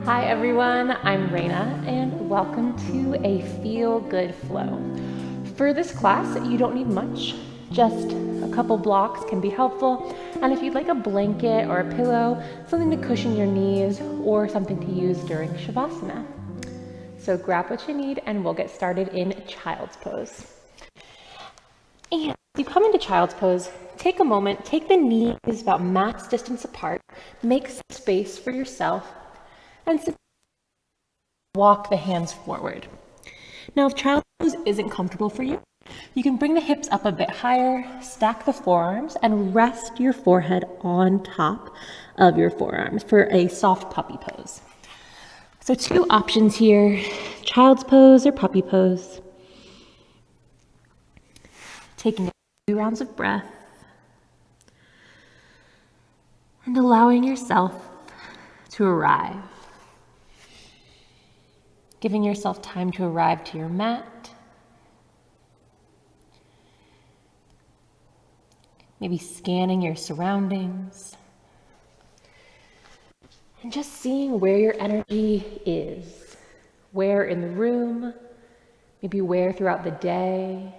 Hi everyone, I'm Raina and welcome to a Feel Good Flow. For this class, you don't need much, just a couple blocks can be helpful, and if you'd like a blanket or a pillow, something to cushion your knees, or something to use during Shavasana. So grab what you need and we'll get started in Child's Pose. And as you come into Child's Pose, take a moment, take the knees about max distance apart, make space for yourself, and walk the hands forward. Now, if Child's Pose isn't comfortable for you, you can bring the hips up a bit higher, stack the forearms, and rest your forehead on top of your forearms for a soft puppy pose. So 2 options here, Child's Pose or Puppy Pose. Taking a few rounds of breath and allowing yourself to arrive. Giving yourself time to arrive to your mat. Maybe scanning your surroundings. And just seeing where your energy is. Where in the room, maybe where throughout the day.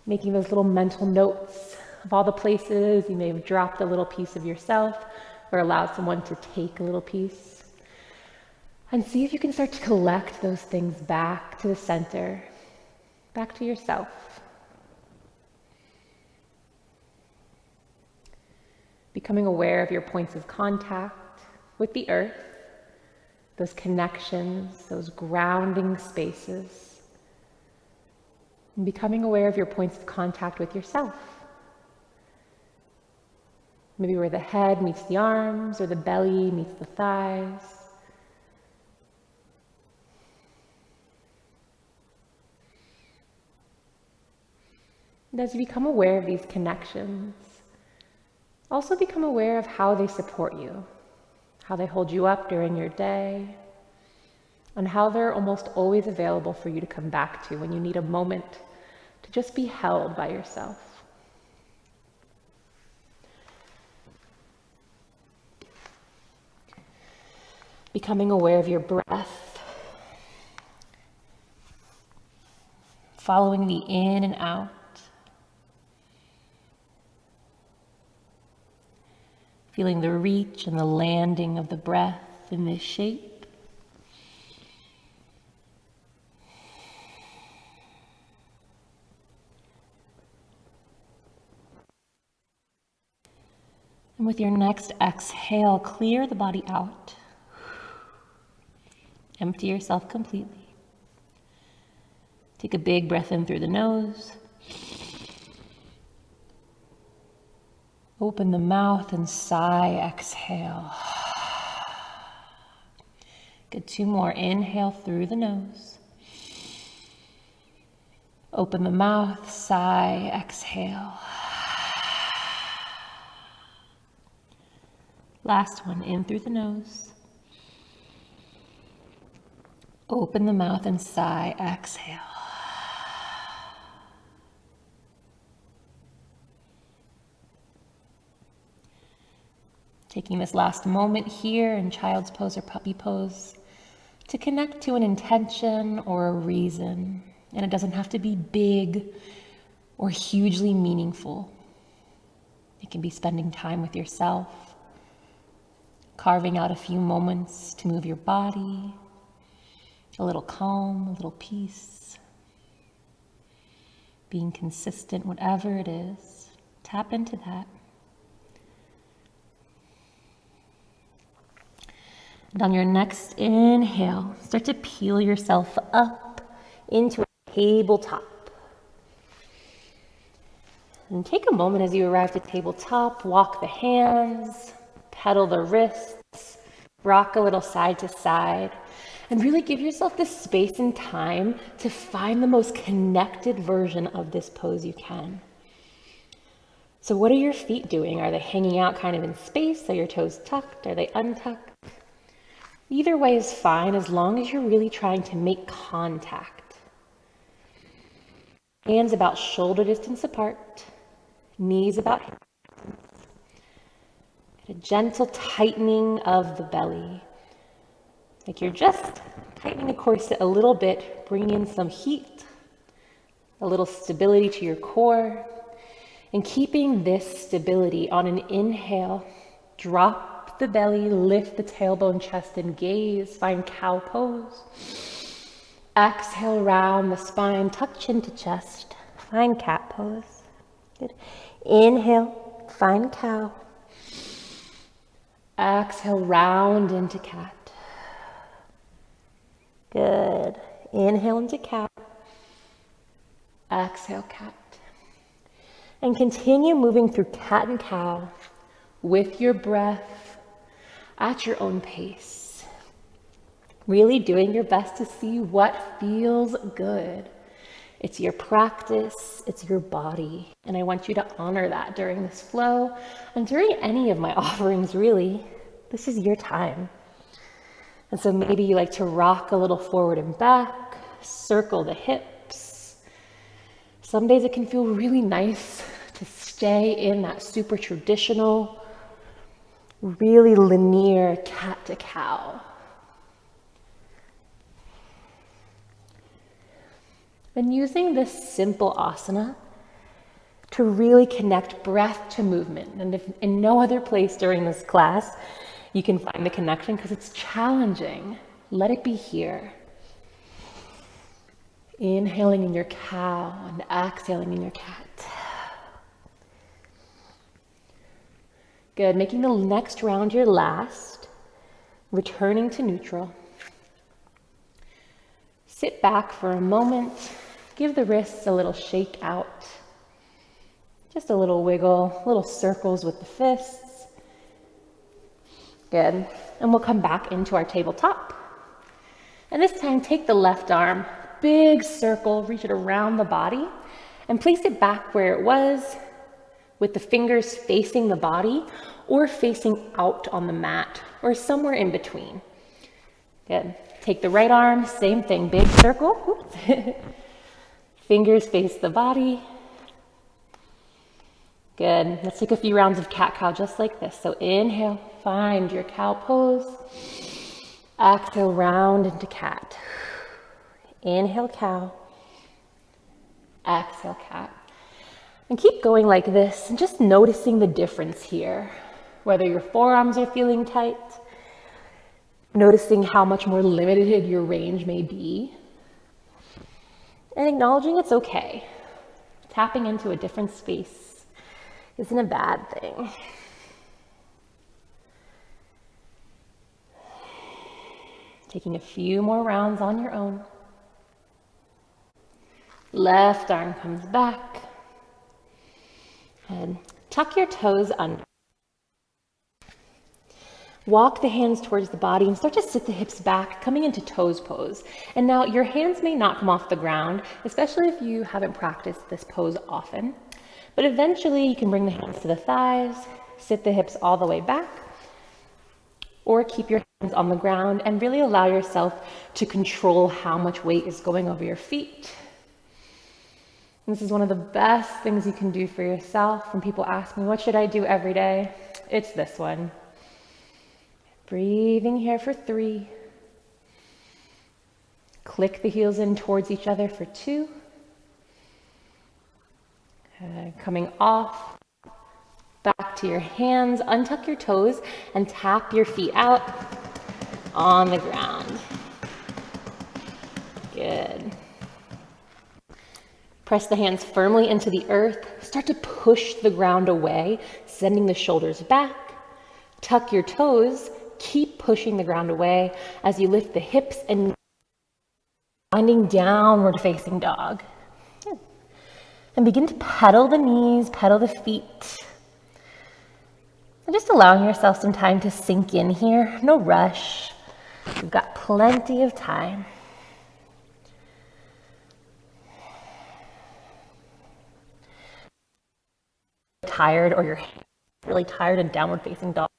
Making those little mental notes of all the places you may have dropped a little piece of yourself or allowed someone to take a little piece. And see if you can start to collect those things back to the center, back to yourself. Becoming aware of your points of contact with the earth, those connections, those grounding spaces. And becoming aware of your points of contact with yourself. Maybe where the head meets the arms or the belly meets the thighs. And as you become aware of these connections, also become aware of how they support you, how they hold you up during your day, and how they're almost always available for you to come back to when you need a moment to just be held by yourself. Becoming aware of your breath, following the in and out. Feeling the reach and the landing of the breath in this shape. And with your next exhale, clear the body out. Empty yourself completely. Take a big breath in through the nose. Open the mouth and sigh, exhale. Good, 2 more. Inhale through the nose. Open the mouth, sigh, exhale. Last one, in through the nose. Open the mouth and sigh, exhale. Taking this last moment here in Child's Pose or Puppy Pose to connect to an intention or a reason. And it doesn't have to be big or hugely meaningful. It can be spending time with yourself, carving out a few moments to move your body, a little calm, a little peace, being consistent, whatever it is. Tap into that. And on your next inhale, start to peel yourself up into a tabletop. And take a moment as you arrive to tabletop, walk the hands, pedal the wrists, rock a little side to side, and really give yourself the space and time to find the most connected version of this pose you can. So what are your feet doing? Are they hanging out kind of in space? Are your toes tucked? Are they untucked? Either way is fine as long as you're really trying to make contact. Hands about shoulder distance apart, knees about hip distance. A gentle tightening of the belly. Like you're just tightening the corset a little bit, bringing in some heat, a little stability to your core, and keeping this stability on an inhale. Drop the belly, lift the tailbone, chest, and gaze. Find cow pose. Exhale, round the spine, tuck chin to chest. Find cat pose. Good. Inhale, find cow. Exhale, round into cat. Good. Inhale into cat. Exhale, cat. And continue moving through cat and cow with your breath at your own pace. Really doing your best to see what feels good. It's your practice, it's your body, and I want you to honor that during this flow and during any of my offerings, really. This is your time. And so maybe you like to rock a little forward and back, circle the hips. Some days it can feel really nice to stay in that super traditional, really linear cat to cow. And using this simple asana to really connect breath to movement. And if in no other place during this class you can find the connection because it's challenging, let it be here. Inhaling in your cow and exhaling in your cat. Good, making the next round your last, returning to neutral. Sit back for a moment, give the wrists a little shake out. Just a little wiggle, little circles with the fists. Good, and we'll come back into our tabletop. And this time, take the left arm, big circle, reach it around the body, and place it back where it was, with the fingers facing the body or facing out on the mat or somewhere in between. Good. Take the right arm, same thing, big circle. Fingers face the body. Good. Let's take a few rounds of cat-cow just like this. So inhale, find your cow pose. Exhale, round into cat. Inhale, cow. Exhale, cat. And keep going like this and just noticing the difference here. Whether your forearms are feeling tight, noticing how much more limited your range may be, and acknowledging it's okay. Tapping into a different space isn't a bad thing. Taking a few more rounds on your own. Left arm comes back. And tuck your toes under. Walk the hands towards the body and start to sit the hips back, coming into toes pose. And now your hands may not come off the ground, especially if you haven't practiced this pose often. But eventually you can bring the hands to the thighs, sit the hips all the way back, or keep your hands on the ground and really allow yourself to control how much weight is going over your feet. And this is one of the best things you can do for yourself. When people ask me, what should I do every day? It's this one. Breathing here for 3. Click the heels in towards each other for 2. Coming off, back to your hands, untuck your toes and tap your feet out on the ground. Good. Press the hands firmly into the earth. Start to push the ground away, sending the shoulders back. Tuck your toes. Keep pushing the ground away as you lift the hips and finding downward facing dog. And begin to pedal the knees, pedal the feet. And just allowing yourself some time to sink in here. No rush. You've got plenty of time. Tired or you're really tired and downward facing dog,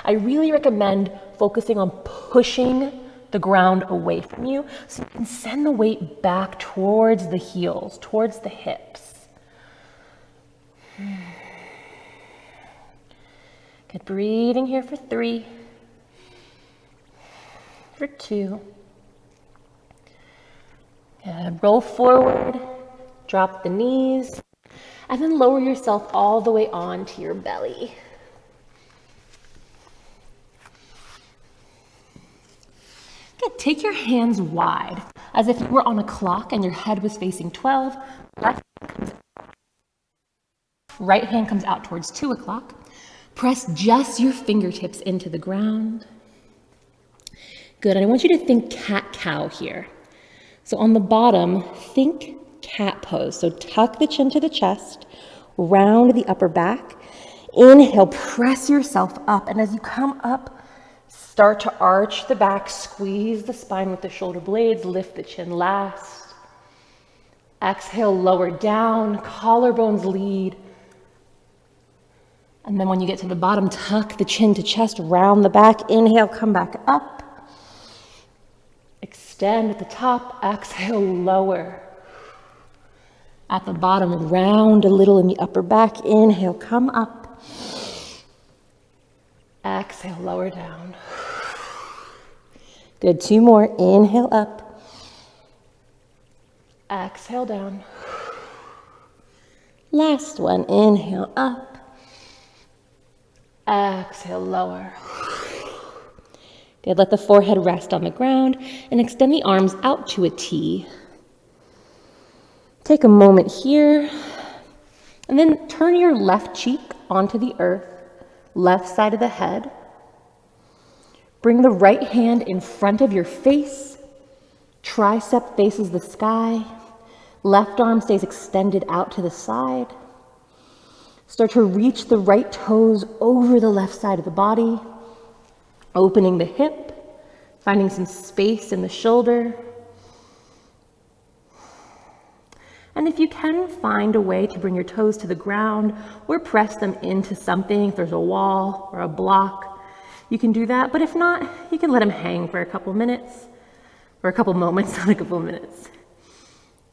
I really recommend focusing on pushing the ground away from you so you can send the weight back towards the heels, towards the hips. Good, breathing here for 3, for 2. Good, roll forward, drop the knees, and then lower yourself all the way onto your belly. Good, take your hands wide, as if you were on a clock and your head was facing 12. Right hand comes out towards 2 o'clock. Press just your fingertips into the ground. Good, and I want you to think cat-cow here. So on the bottom, think cat pose. So tuck the chin to the chest, round the upper back. Inhale, press yourself up, and as you come up, start to arch the back, squeeze the spine with the shoulder blades, lift the chin last. Exhale, lower down, collarbones lead. And then when you get to the bottom, tuck the chin to chest, round the back. Inhale, come back up. Extend at the top, exhale, lower. At the bottom, round a little in the upper back. Inhale, come up. Exhale, lower down. Good, 2 more. Inhale up. Exhale down. Last one, inhale up. Exhale, lower. Good, let the forehead rest on the ground and extend the arms out to a T. Take a moment here and then turn your left cheek onto the earth, left side of the head. Bring the right hand in front of your face. Tricep faces the sky. Left arm stays extended out to the side. Start to reach the right toes over the left side of the body, opening the hip, finding some space in the shoulder. And if you can find a way to bring your toes to the ground or press them into something, if there's a wall or a block, you can do that. But if not, you can let them hang for a couple minutes, or a couple moments, not a couple minutes.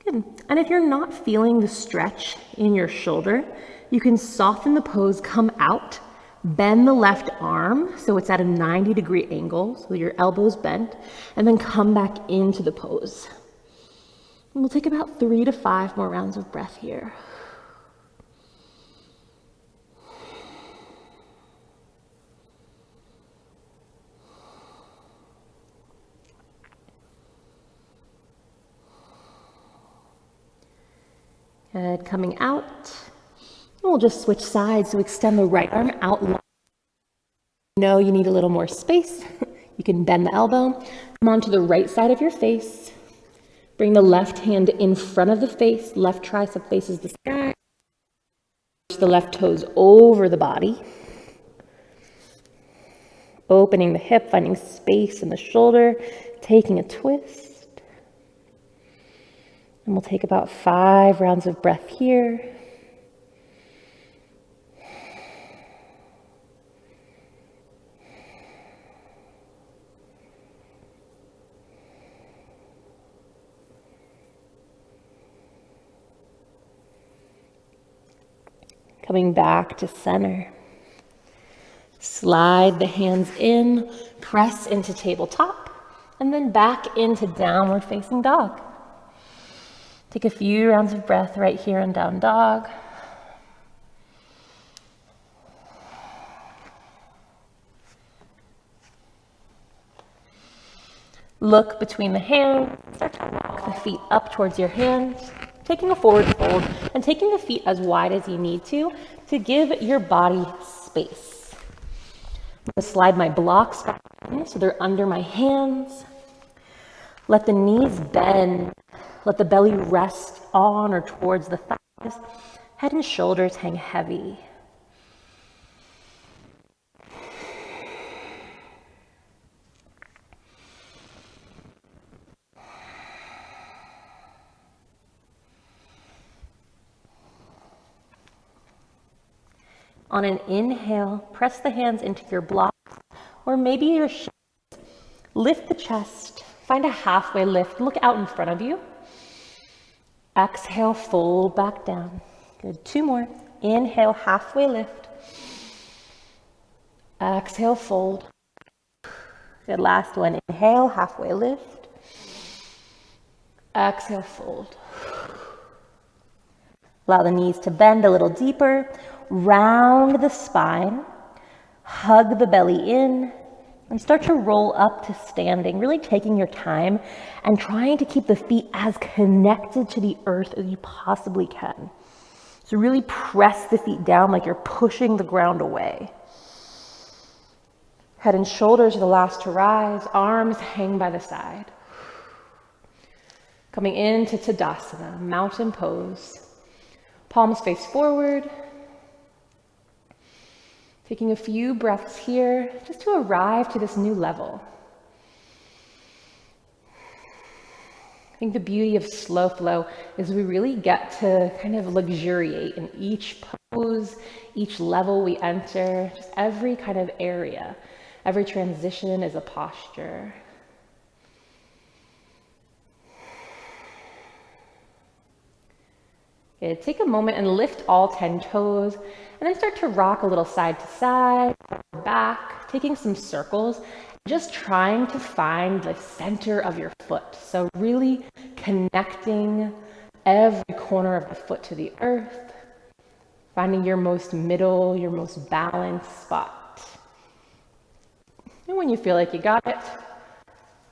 Good. And if you're not feeling the stretch in your shoulder, you can soften the pose, come out, bend the left arm so it's at a 90-degree angle, so your elbow's bent, and then come back into the pose. And we'll take about 3 to 5 more rounds of breath here. Good, coming out. And we'll just switch sides, so extend the right arm out long. You know you need a little more space. You can bend the elbow. Come onto the right side of your face. Bring the left hand in front of the face. Left tricep faces the sky. Reach the left toes over the body. Opening the hip, finding space in the shoulder, taking a twist. And we'll take about 5 rounds of breath here. Coming back to center. Slide the hands in, press into tabletop, and then back into downward facing dog. Take a few rounds of breath right here in down dog. Look between the hands, start to walk the feet up towards your hands, taking a forward fold and taking the feet as wide as you need to give your body space. I'm going to slide my blocks back in so they're under my hands. Let the knees bend. Let the belly rest on or towards the thighs. Head and shoulders hang heavy. On an inhale, press the hands into your blocks or maybe your shins. Lift the chest, find a halfway lift, look out in front of you. Exhale, fold back down. Good, 2 more. Inhale, halfway lift. Exhale, fold. Good, last one. Inhale, halfway lift. Exhale, fold. Allow the knees to bend a little deeper. Round the spine. Hug the belly in. And start to roll up to standing, really taking your time and trying to keep the feet as connected to the earth as you possibly can. So really press the feet down like you're pushing the ground away. Head and shoulders are the last to rise, arms hang by the side. Coming into Tadasana, mountain pose. Palms face forward. Taking a few breaths here just to arrive to this new level. I think the beauty of slow flow is we really get to kind of luxuriate in each pose, each level we enter, just every kind of area. Every transition is a posture. Good. Take a moment and lift all 10 toes, and then start to rock a little side to side, back, taking some circles, just trying to find the center of your foot. So really connecting every corner of the foot to the earth, finding your most middle, your most balanced spot. And when you feel like you got it,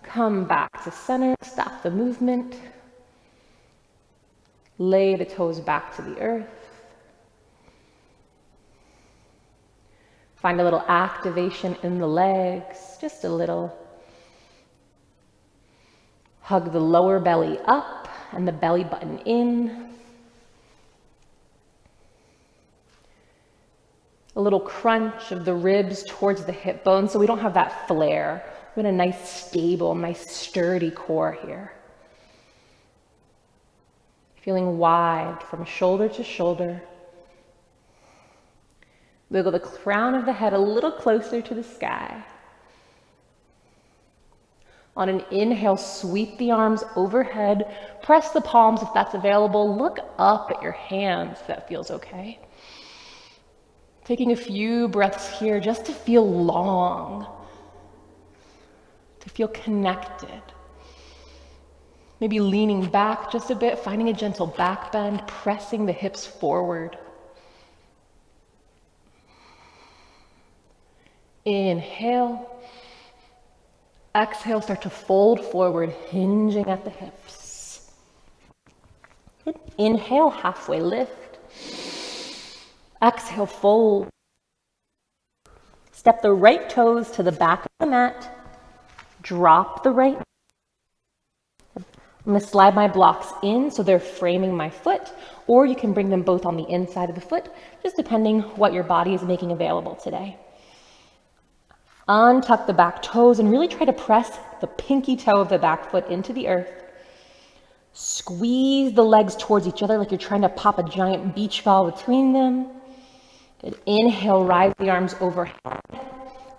come back to center, stop the movement. Lay the toes back to the earth. Find a little activation in the legs, just a little. Hug the lower belly up and the belly button in. A little crunch of the ribs towards the hip bone so we don't have that flare. We want a nice stable, nice sturdy core here. Feeling wide from shoulder to shoulder. Wiggle the crown of the head a little closer to the sky. On an inhale, sweep the arms overhead. Press the palms if that's available. Look up at your hands if that feels okay. Taking a few breaths here just to feel long, to feel connected. Maybe leaning back just a bit, finding a gentle back bend, pressing the hips forward. Inhale. Exhale, start to fold forward, hinging at the hips. Good. Inhale, halfway lift. Exhale, fold. Step the right toes to the back of the mat. Drop the right. I'm going to slide my blocks in so they're framing my foot, or you can bring them both on the inside of the foot, just depending what your body is making available today. Untuck the back toes and really try to press the pinky toe of the back foot into the earth. Squeeze the legs towards each other like you're trying to pop a giant beach ball between them. Good. Inhale, rise the arms overhead.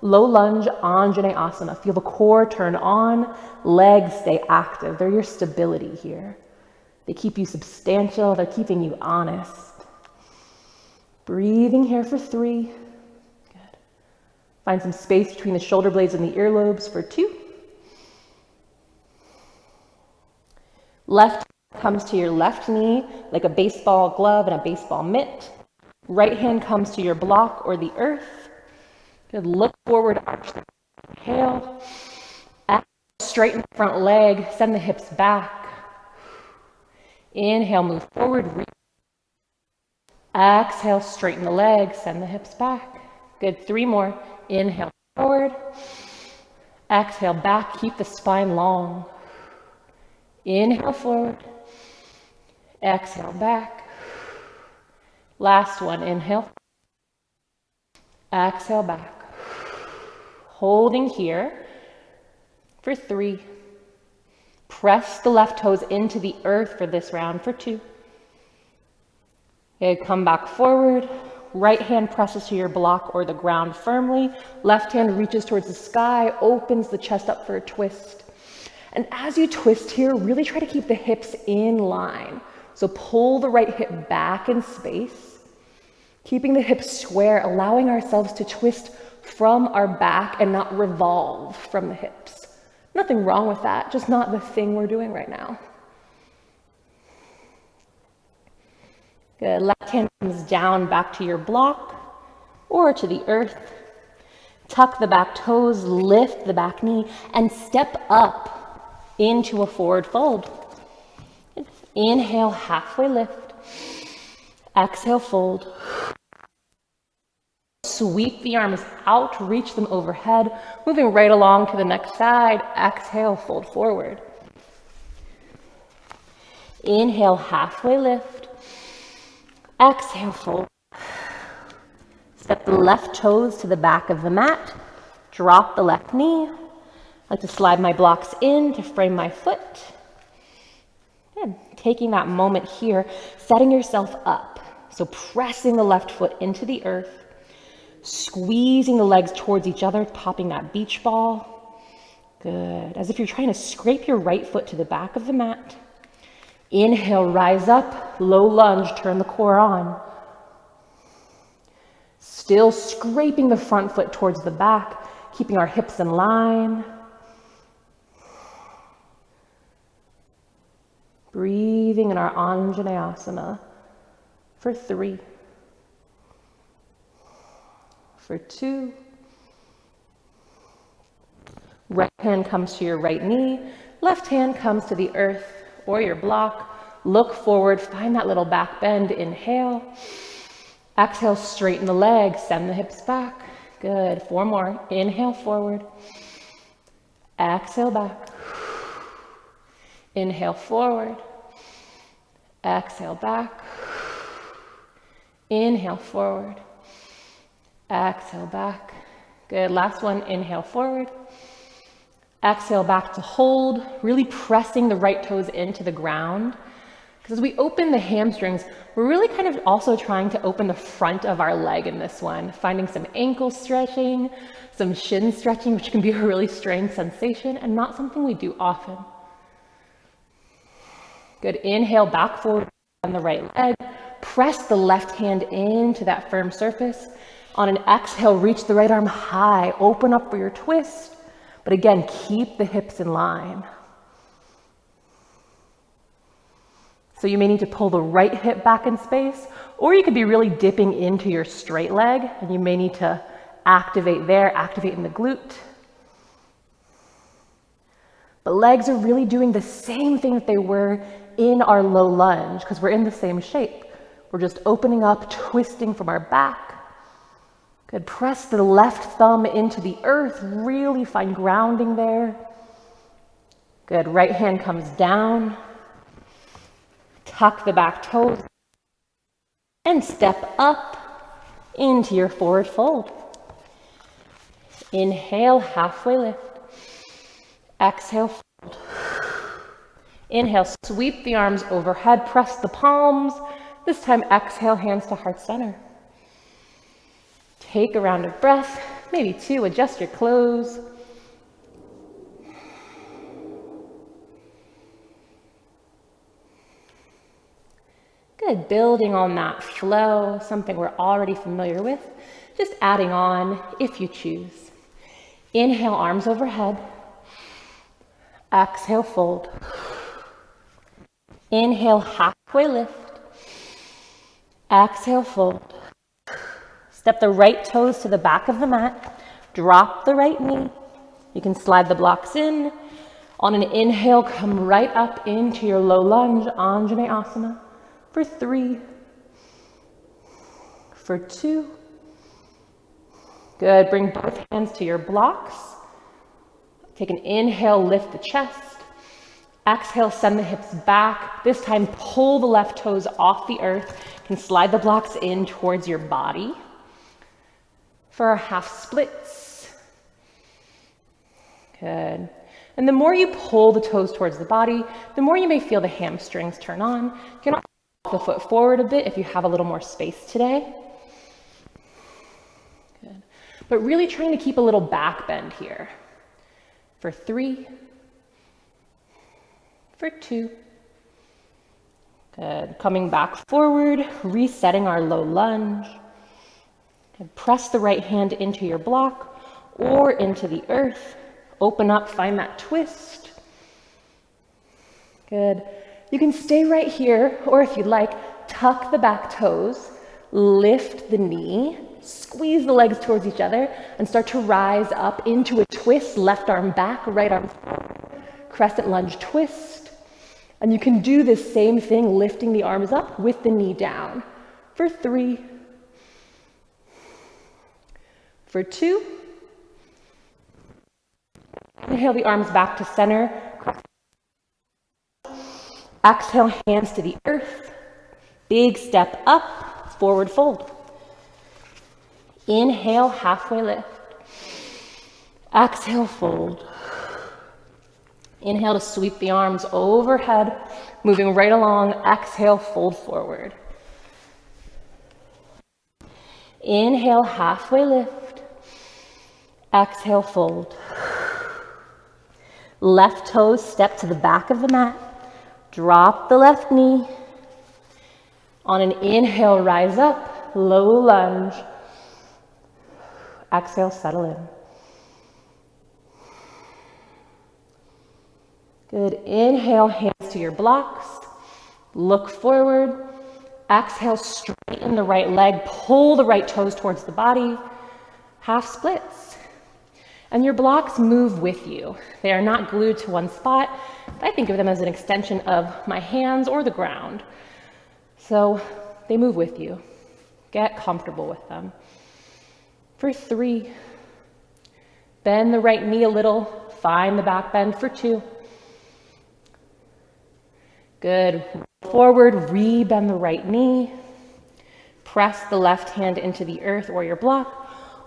Low lunge, Anjaneyasana. Feel the core turn on, legs stay active. They're your stability here. They keep you substantial, they're keeping you honest. Breathing here for 3. Good. Find some space between the shoulder blades and the earlobes for 2. Left comes to your left knee like a baseball glove and a baseball mitt. Right hand comes to your block or the earth. Good. Look forward, arch the inhale. Straighten the front leg, send the hips back. Inhale, move forward. Exhale, straighten the legs, send the hips back. Good. 3 more. Inhale, forward. Exhale, back. Keep the spine long. Inhale, forward. Exhale, back. Last one. Inhale. Exhale, back. Holding here for 3. Press the left toes into the earth for this round for 2. Okay, come back forward. Right hand presses to your block or the ground firmly. Left hand reaches towards the sky, opens the chest up for a twist. And as you twist here, really try to keep the hips in line. So pull the right hip back in space. Keeping the hips square, allowing ourselves to twist from our back and not revolve from the hips. Nothing wrong with that, just not the thing we're doing right now. Good, left hand comes down back to your block or to the earth. Tuck the back toes, lift the back knee, and step up into a forward fold. Inhale, halfway lift. Exhale, fold. Sweep the arms out, reach them overhead, moving right along to the next side. Exhale, fold forward. Inhale, halfway lift. Exhale, fold. Step the left toes to the back of the mat. Drop the left knee. I like to slide my blocks in to frame my foot. Good. Taking that moment here, setting yourself up. So pressing the left foot into the earth, squeezing the legs towards each other, popping that beach ball. Good. As if you're trying to scrape your right foot to the back of the mat. Inhale, rise up, low lunge, turn the core on. Still scraping the front foot towards the back, keeping our hips in line. Breathing in our Anjaneyasana for 3, for 2. Right hand comes to your right knee, left hand comes to the earth or your block. Look forward, find that little back bend, inhale. Exhale, straighten the legs, send the hips back. Good, 4 more. Inhale, forward. Exhale, back. Inhale, forward. Exhale, back. Inhale, forward. Exhale, back. Good, last one. Inhale, forward. Exhale, back to hold, really pressing the right toes into the ground. Because as we open the hamstrings, we're really kind of also trying to open the front of our leg in this one, finding some ankle stretching, some shin stretching, which can be a really strange sensation and not something we do often. Good, inhale, back forward on the right leg. Press the left hand into that firm surface. On an exhale, reach the right arm high, open up for your twist. But again, keep the hips in line. So you may need to pull the right hip back in space, or you could be really dipping into your straight leg, and you may need to activate there, activate in the glute. But legs are really doing the same thing that they were in our low lunge, because we're in the same shape. We're just opening up, twisting from our back. Good, press the left thumb into the earth, really find grounding there. Good, right hand comes down. Tuck the back toes and step up into your forward fold. Inhale, halfway lift. Exhale, fold. Inhale, sweep the arms overhead, press the palms. This time, exhale, hands to heart center. Take a round of breath, maybe 2, adjust your clothes. Good, building on that flow, something we're already familiar with, just adding on if you choose. Inhale, arms overhead. Exhale, fold. Inhale, halfway lift. Exhale, fold. Step the right toes to the back of the mat. Drop the right knee. You can slide the blocks in. On an inhale, come right up into your low lunge, Anjaneyasana, for 3, for 2. Good, bring both hands to your blocks. Take an inhale, lift the chest. Exhale, send the hips back. This time, pull the left toes off the earth. You can slide the blocks in towards your body. For our half splits. Good. And the more you pull the toes towards the body, the more you may feel the hamstrings turn on. You can also walk the foot forward a bit if you have a little more space today. Good. But really trying to keep a little back bend here. For 3, for 2. Good. Coming back forward, resetting our low lunge. And press the right hand into your block or into the earth. Open up, find that twist. Good. You can stay right here, or if you'd like, tuck the back toes, lift the knee, squeeze the legs towards each other, and start to rise up into a twist, left arm back, right arm forward, crescent lunge twist. And you can do this same thing, lifting the arms up with the knee down. For 3, for 2, inhale the arms back to center, exhale hands to the earth, big step up, forward fold. Inhale, halfway lift. Exhale, fold. Inhale to sweep the arms overhead, moving right along. Exhale, fold forward. Inhale, halfway lift. Exhale, fold. Left toes step to the back of the mat. Drop the left knee. On an inhale, rise up, low lunge. Exhale, settle in. Good. Inhale, hands to your blocks. Look forward. Exhale, straighten the right leg. Pull the right toes towards the body. Half splits. And your blocks move with you. They are not glued to one spot. I think of them as an extension of my hands or the ground. So they move with you. Get comfortable with them. For 3, bend the right knee a little. Find the back bend for 2. Good. Forward, re-bend the right knee. Press the left hand into the earth or your block.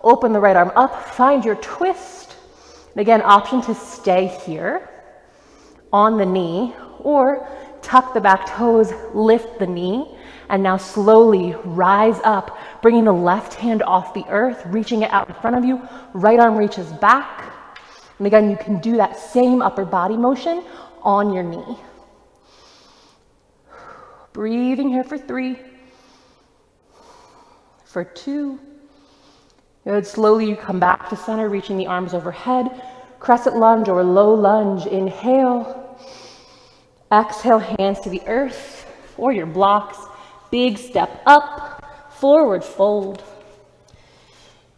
Open the right arm up. Find your twist. And again, option to stay here on the knee or tuck the back toes, lift the knee, and now slowly rise up, bringing the left hand off the earth, reaching it out in front of you. Right arm reaches back. And again, you can do that same upper body motion on your knee. Breathing here for 3, for 2. Good. Slowly you come back to center, reaching the arms overhead. Crescent lunge or low lunge. Inhale. Exhale, hands to the earth or your blocks. Big step up, forward fold.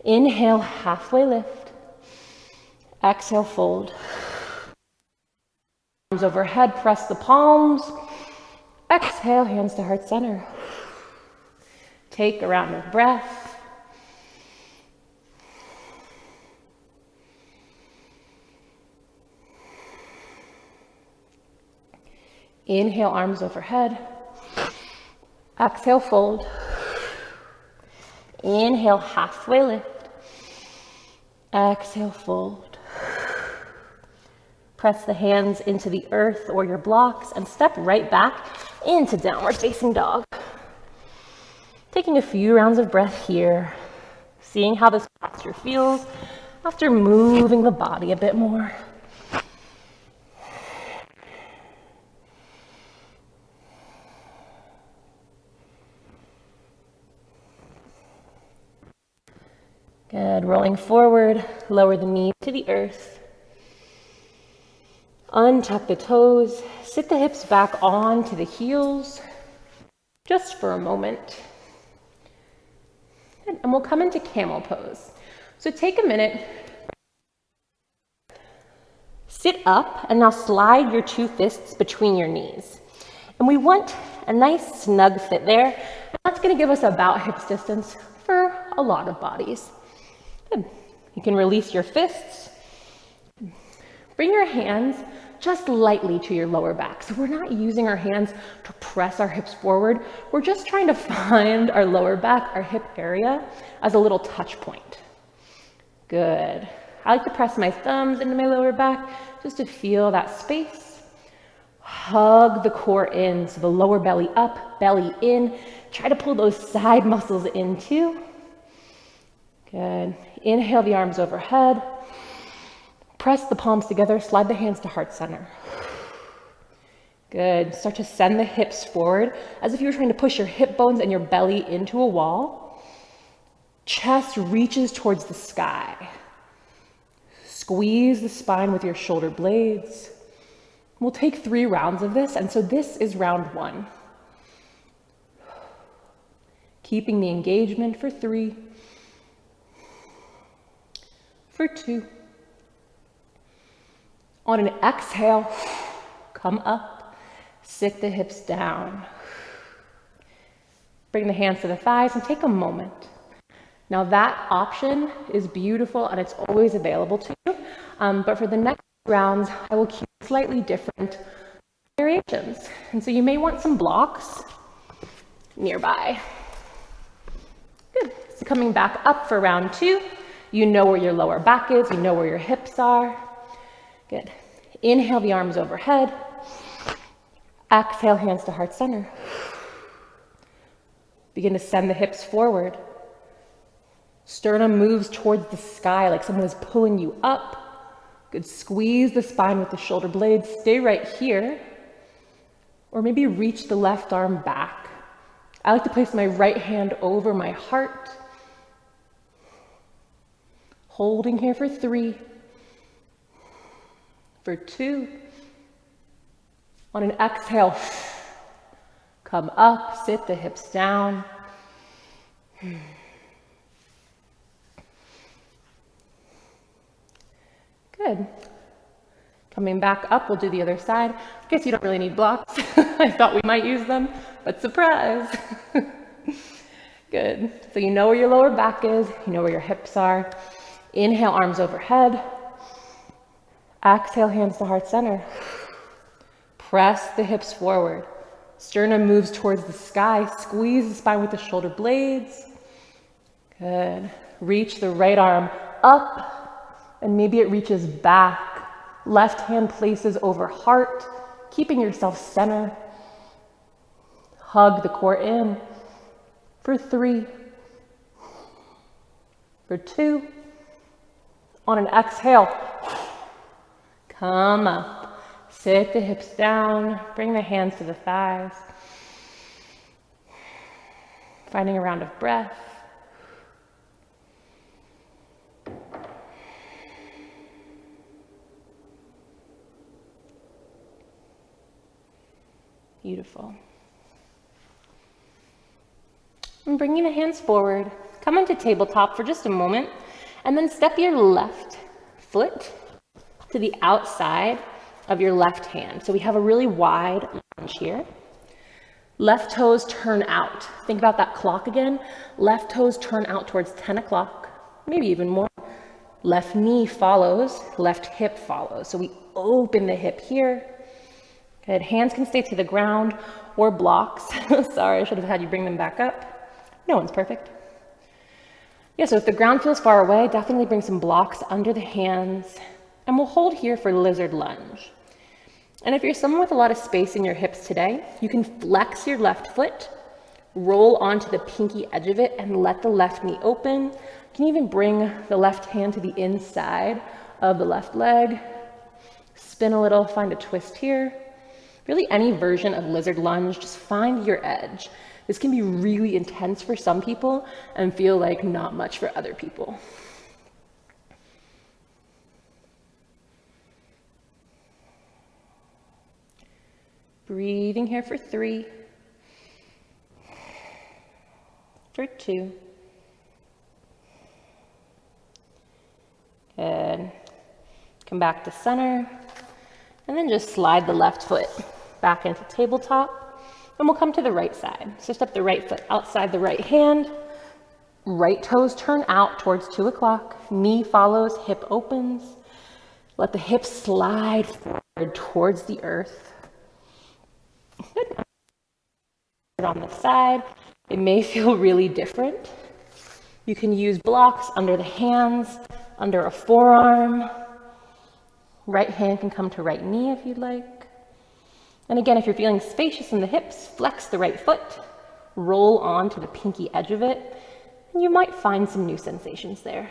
Inhale, halfway lift. Exhale, fold. Arms overhead, press the palms. Exhale, hands to heart center. Take a round of breath. Inhale, arms overhead. Exhale, fold. Inhale, halfway lift. Exhale, fold. Press the hands into the earth or your blocks and step right back into downward facing dog. Taking a few rounds of breath here, seeing how this posture feels after moving the body a bit more. Good. Rolling forward, lower the knee to the earth. Untuck the toes, sit the hips back onto the heels, just for a moment. And we'll come into Camel Pose. So take a minute, sit up, and now slide your 2 fists between your knees. And we want a nice snug fit there. And that's gonna give us about hips distance for a lot of bodies. Good. You can release your fists. Bring your hands just lightly to your lower back. So we're not using our hands to press our hips forward. We're just trying to find our lower back, our hip area, as a little touch point. Good. I like to press my thumbs into my lower back just to feel that space. Hug the core in, so the lower belly up, belly in. Try to pull those side muscles in too. Good. Inhale the arms overhead. Press the palms together, slide the hands to heart center. Good. Start to send the hips forward as if you were trying to push your hip bones and your belly into a wall. Chest reaches towards the sky. Squeeze the spine with your shoulder blades. We'll take 3 rounds of this, and so this is round 1. Keeping the engagement for 3, for 2. On an exhale, come up, sit the hips down. Bring the hands to the thighs and take a moment. Now that option is beautiful and it's always available to you, but for the next rounds, I will keep slightly different variations. And so you may want some blocks nearby. Good. So coming back up for round 2, you know where your lower back is, you know where your hips are. Good. Inhale the arms overhead. Exhale, hands to heart center. Begin to send the hips forward. Sternum moves towards the sky like someone is pulling you up. Good. Squeeze the spine with the shoulder blades. Stay right here. Or maybe reach the left arm back. I like to place my right hand over my heart. Holding here for 3, for 2. On an exhale, come up, sit the hips down. Good. Coming back up, we'll do the other side. I guess you don't really need blocks. I thought we might use them, but surprise. Good. So you know where your lower back is, you know where your hips are. Inhale, arms overhead. Exhale, hands to heart center. Press the hips forward. Sternum moves towards the sky. Squeeze the spine with the shoulder blades. Good. Reach the right arm up, and maybe it reaches back. Left hand places over heart, keeping yourself center. Hug the core in for 3, for 2. On an exhale, come up. Sit the hips down. Bring the hands to the thighs. Finding a round of breath. Beautiful. And bringing the hands forward, come into tabletop for just a moment, and then step your left foot to the outside of your left hand. So we have a really wide lunge here. Left toes turn out. Think about that clock again. Left toes turn out towards 10 o'clock, maybe even more. Left knee follows, left hip follows. So we open the hip here. Good. Hands can stay to the ground or blocks. Sorry, I should have had you bring them back up. No one's perfect. Yeah, so if the ground feels far away, definitely bring some blocks under the hands. And we'll hold here for lizard lunge. And if you're someone with a lot of space in your hips today, you can flex your left foot, roll onto the pinky edge of it, and let the left knee open. You can even bring the left hand to the inside of the left leg. Spin a little, find a twist here. Really any version of lizard lunge, just find your edge. This can be really intense for some people and feel like not much for other people. Breathing here for 3, for 2. Good. Come back to center, and then just slide the left foot back into tabletop, and we'll come to the right side. So step the right foot outside the right hand, right toes turn out towards 2 o'clock, knee follows, hip opens. Let the hips slide forward towards the earth. Good. On the side, it may feel really different. You can use blocks under the hands, under a forearm. Right hand can come to right knee if you'd like. And again, if you're feeling spacious in the hips, flex the right foot, roll on to the pinky edge of it, and you might find some new sensations there.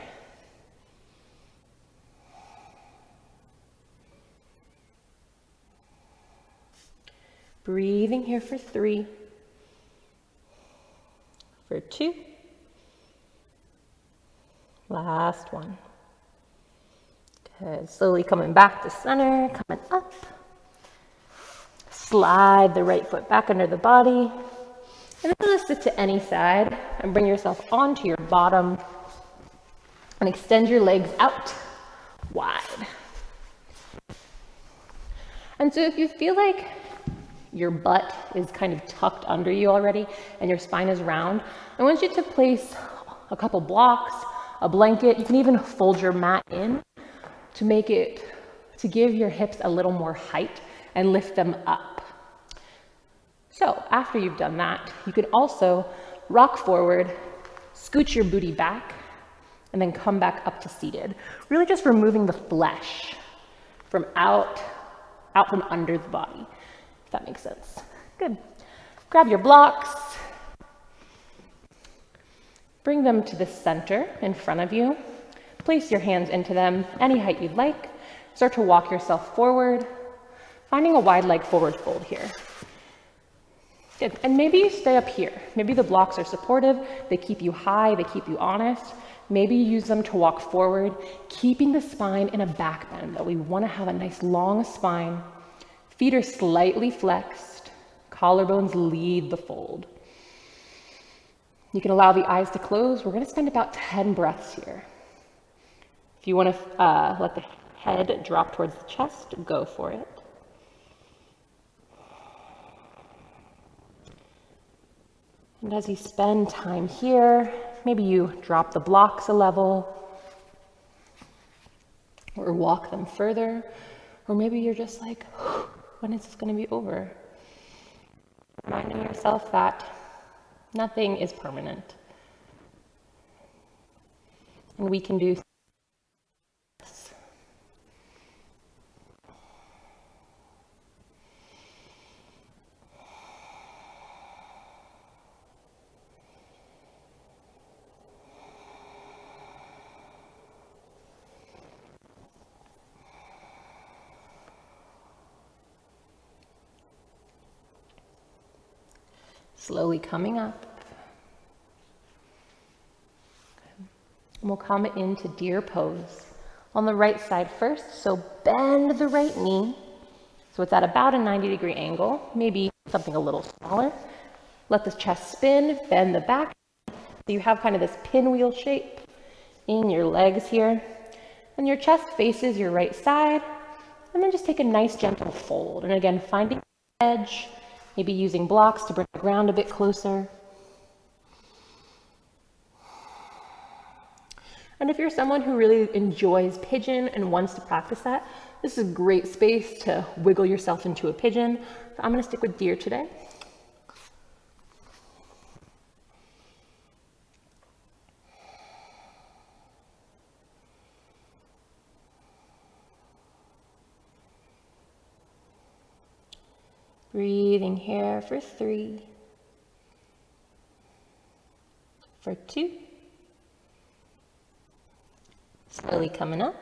Breathing here for 3, for 2, Last one. Good. Slowly coming back to center, coming up. Slide the right foot back under the body. And then just sit to any side and bring yourself onto your bottom and extend your legs out wide. And so if you feel like your butt is kind of tucked under you already and your spine is round, I want you to place a couple blocks, a blanket. You can even fold your mat in to give your hips a little more height and lift them up. So after you've done that, you can also rock forward, scooch your booty back, and then come back up to seated. Really just removing the flesh from out from under the body, if that makes sense. Good. Grab your blocks, bring them to the center in front of you. Place your hands into them, any height you'd like. Start to walk yourself forward, finding a wide leg forward fold here. Good. And maybe you stay up here. Maybe the blocks are supportive, they keep you high, they keep you honest. Maybe you use them to walk forward, keeping the spine in a back bend, though. We want to have a nice long spine. Feet are slightly flexed, collarbones lead the fold. You can allow the eyes to close. We're going to spend about 10 breaths here. If you want to let the head drop towards the chest, go for it. And as you spend time here, maybe you drop the blocks a level or walk them further, or maybe you're just like, when is this going to be over? Reminding yourself that nothing is permanent. And we can do this. Slowly coming up. And we'll come into deer pose on the right side first. So bend the right knee. So it's at about a 90-degree angle, maybe something a little smaller. Let the chest spin, bend the back. So you have kind of this pinwheel shape in your legs here. And your chest faces your right side. And then just take a nice gentle fold. And again, finding the edge. Maybe using blocks to bring the ground a bit closer. And if you're someone who really enjoys pigeon and wants to practice that, this is a great space to wiggle yourself into a pigeon. So I'm going to stick with deer today. Breathing here for 3, for 2. Slowly coming up.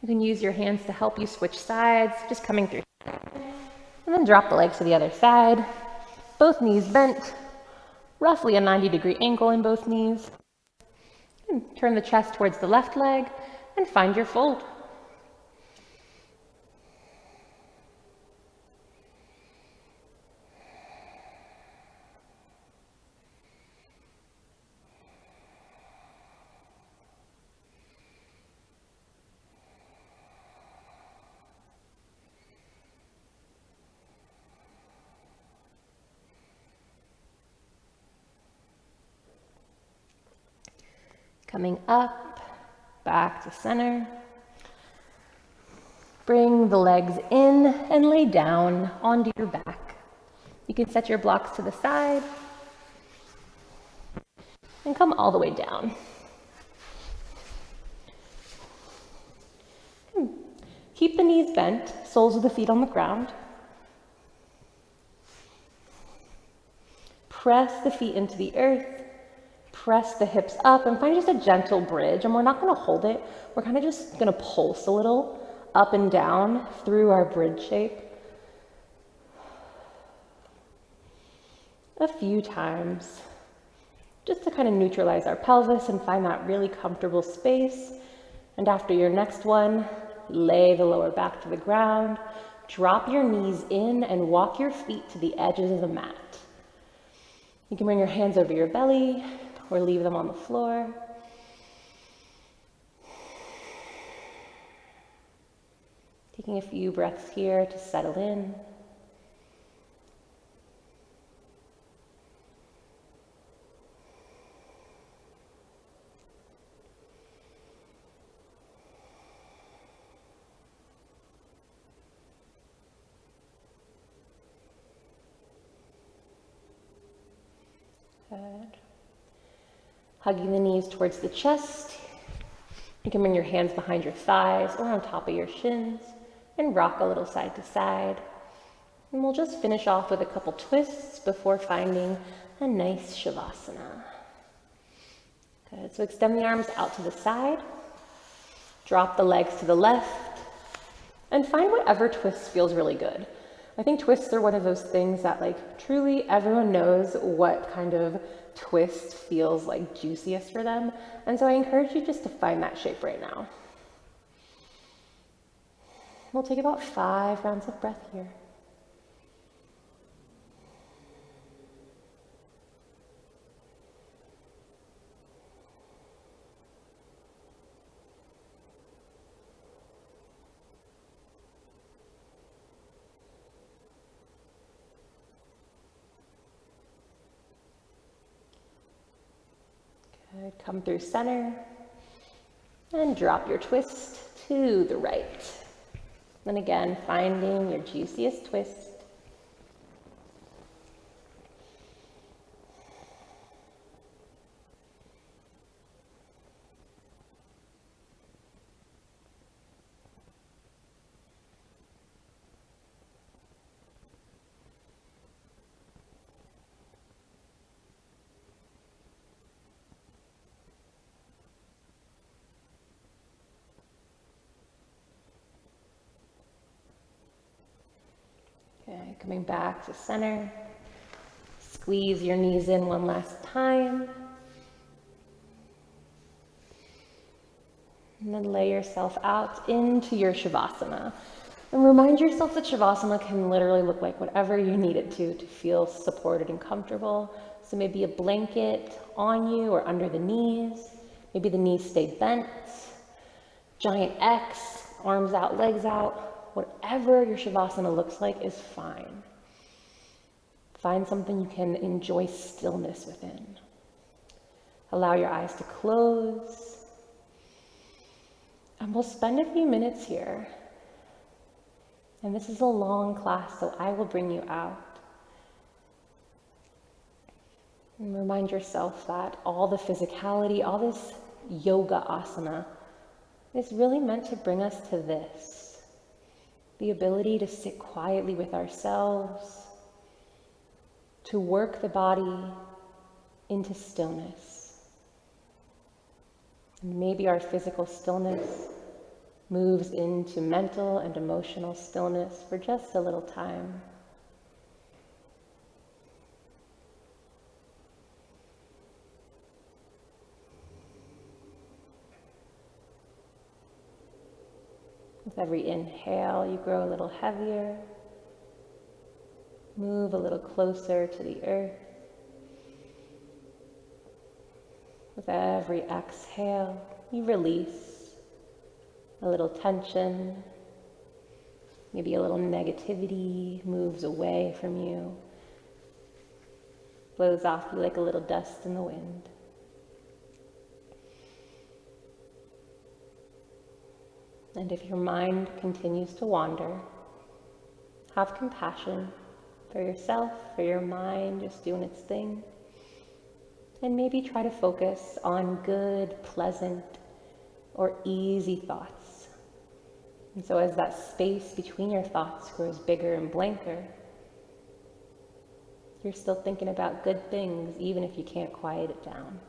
You can use your hands to help you switch sides, just coming through. And then drop the legs to the other side. Both knees bent, roughly a 90-degree angle in both knees. And turn the chest towards the left leg and find your fold. Coming up, back to center. Bring the legs in and lay down onto your back. You can set your blocks to the side and come all the way down. Keep the knees bent, soles of the feet on the ground. Press the feet into the earth. Press the hips up and find just a gentle bridge. And we're not going to hold it. We're kind of just going to pulse a little up and down through our bridge shape. A few times. just to kind of neutralize our pelvis and find that really comfortable space. And after your next one, lay the lower back to the ground, drop your knees in and walk your feet to the edges of the mat. You can bring your hands over your belly or leave them on the floor. Taking a few breaths here to settle in. Good. Hugging the knees towards the chest. You can bring your hands behind your thighs or on top of your shins and rock a little side to side. And we'll just finish off with a couple twists before finding a nice Shavasana. Good, so extend the arms out to the side, drop the legs to the left, and find whatever twist feels really good. I think twists are one of those things that like truly everyone knows what kind of twist feels like juiciest for them. And so I encourage you just to find that shape right now. We'll take about 5 rounds of breath here. Good. Come through center and drop your twist to the right. And again, finding your juiciest twist. Okay, coming back to center. Squeeze your knees in one last time. And then lay yourself out into your Shavasana. And remind yourself that Shavasana can literally look like whatever you need it to feel supported and comfortable. So maybe a blanket on you or under the knees. Maybe the knees stay bent. Giant X, arms out, legs out. Whatever your Shavasana looks like is fine. Find something you can enjoy stillness within. Allow your eyes to close. And we'll spend a few minutes here. And this is a long class, so I will bring you out. And remind yourself that all the physicality, all this yoga asana is really meant to bring us to this. The ability to sit quietly with ourselves, to work the body into stillness. And maybe our physical stillness moves into mental and emotional stillness for just a little time. With every inhale, you grow a little heavier, move a little closer to the earth. With every exhale, you release a little tension, maybe a little negativity moves away from you, blows off you like a little dust in the wind. And if your mind continues to wander, have compassion for yourself, for your mind, just doing its thing. And maybe try to focus on good, pleasant, or easy thoughts. And so as that space between your thoughts grows bigger and blanker, you're still thinking about good things, even if you can't quiet it down.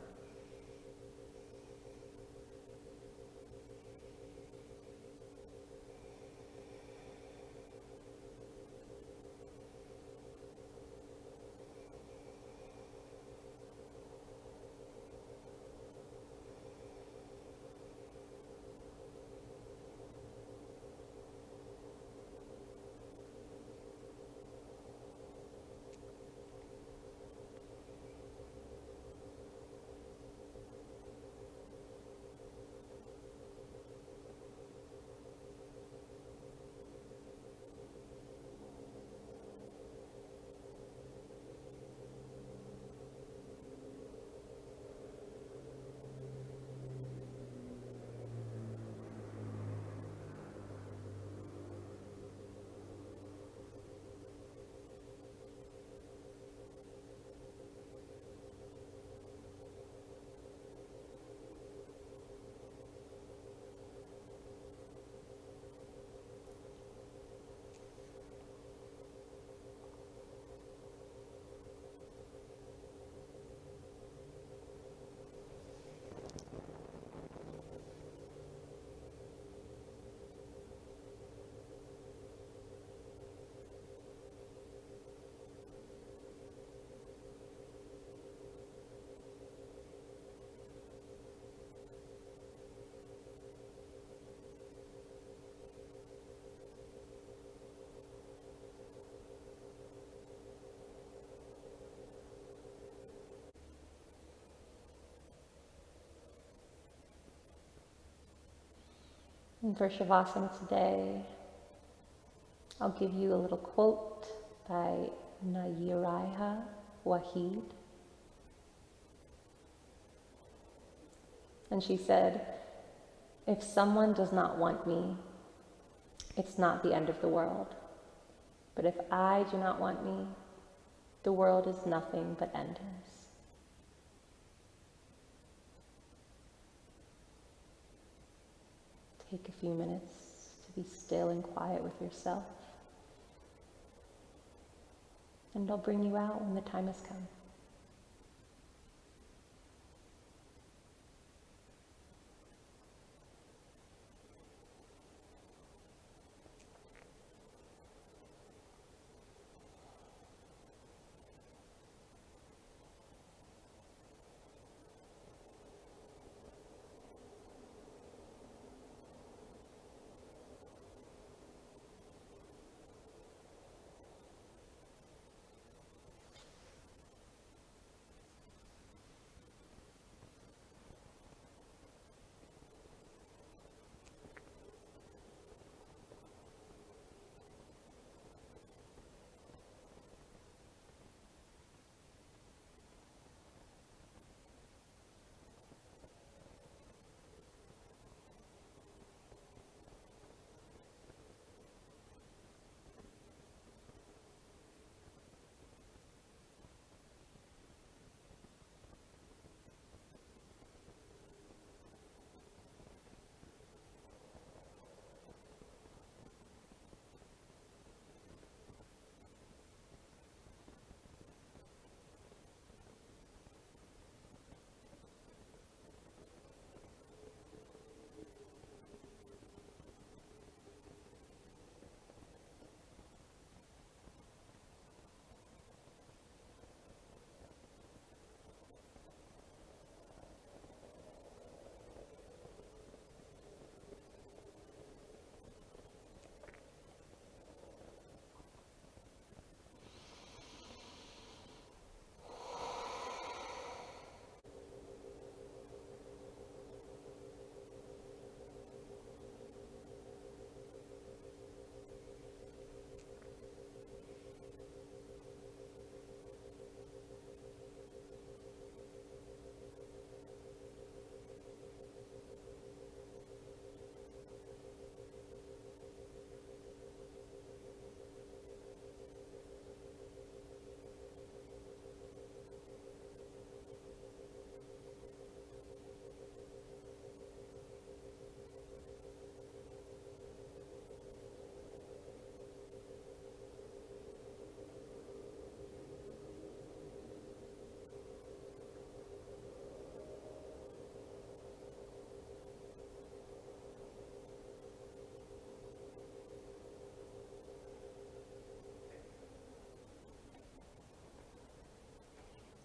And for Shavasana today, I'll give you a little quote by Nayiraiha Wahid. And she said, "If someone does not want me, it's not the end of the world. But if I do not want me, the world is nothing but endings." Take a few minutes to be still and quiet with yourself. And I'll bring you out when the time has come.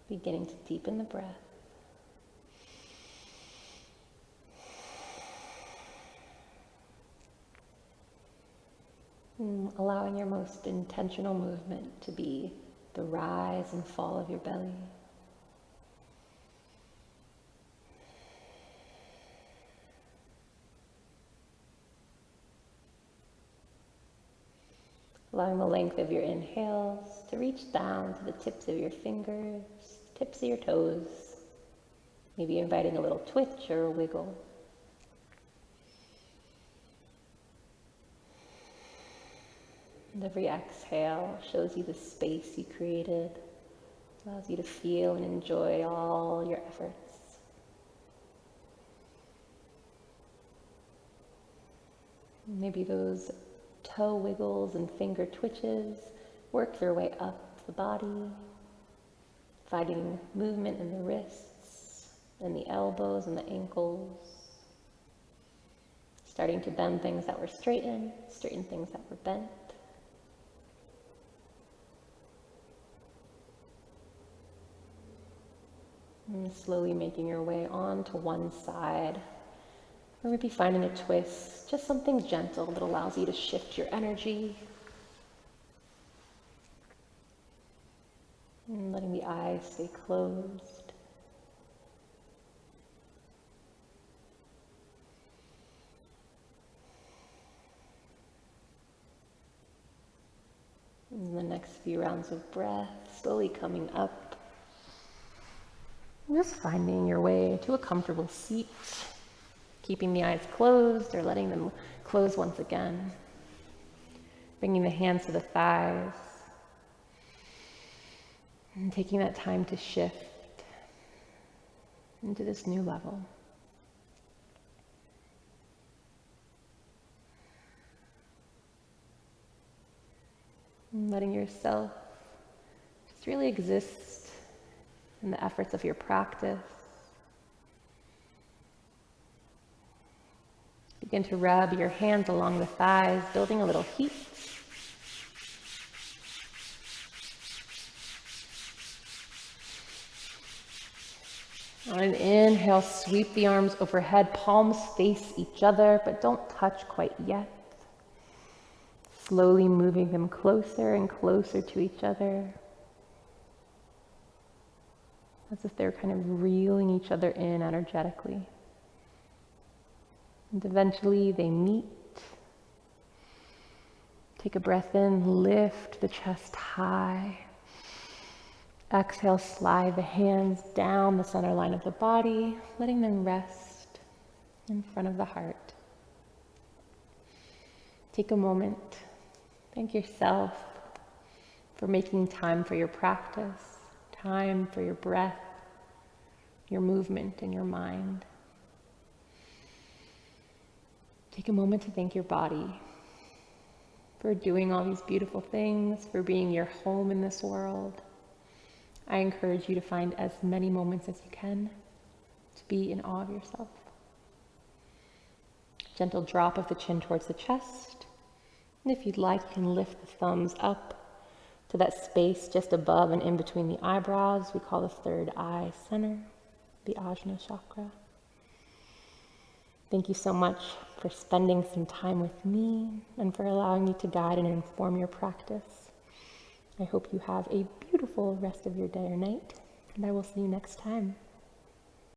Beginning to deepen the breath. Allowing your most intentional movement to be the rise and fall of your belly. Allowing the length of your inhales to reach down to the tips of your fingers, tips of your toes. Maybe inviting a little twitch or a wiggle. And every exhale shows you the space you created, allows you to feel and enjoy all your efforts. Maybe those toe wiggles and finger twitches work their way up the body, finding movement in the wrists and the elbows and the ankles, starting to bend things that were straighten things that were bent. And slowly making your way onto one side, or maybe finding a twist, just something gentle that allows you to shift your energy. And letting the eyes stay closed. next few rounds of breath, slowly coming up. Just finding your way to a comfortable seat, keeping the eyes closed or letting them close once again. Bringing the hands to the thighs and taking that time to shift into this new level. And letting yourself just really exist in the efforts of your practice. Begin to rub your hands along the thighs, building a little heat. On an inhale, sweep the arms overhead, palms face each other, but don't touch quite yet. Slowly moving them closer and closer to each other, as if they're kind of reeling each other in energetically. And eventually they meet. Take a breath in, lift the chest high. Exhale, slide the hands down the center line of the body, letting them rest in front of the heart. Take a moment. Thank yourself for making time for your practice, time for your breath, your movement, and your mind. Take a moment to thank your body for doing all these beautiful things, for being your home in this world. I encourage you to find as many moments as you can to be in awe of yourself. Gentle drop of the chin towards the chest. And if you'd like, you can lift the thumbs up to that space just above and in between the eyebrows. We call the third eye center, the Ajna chakra. Thank you so much for spending some time with me and for allowing me to guide and inform your practice. I hope you have a beautiful rest of your day or night, and I will see you next time.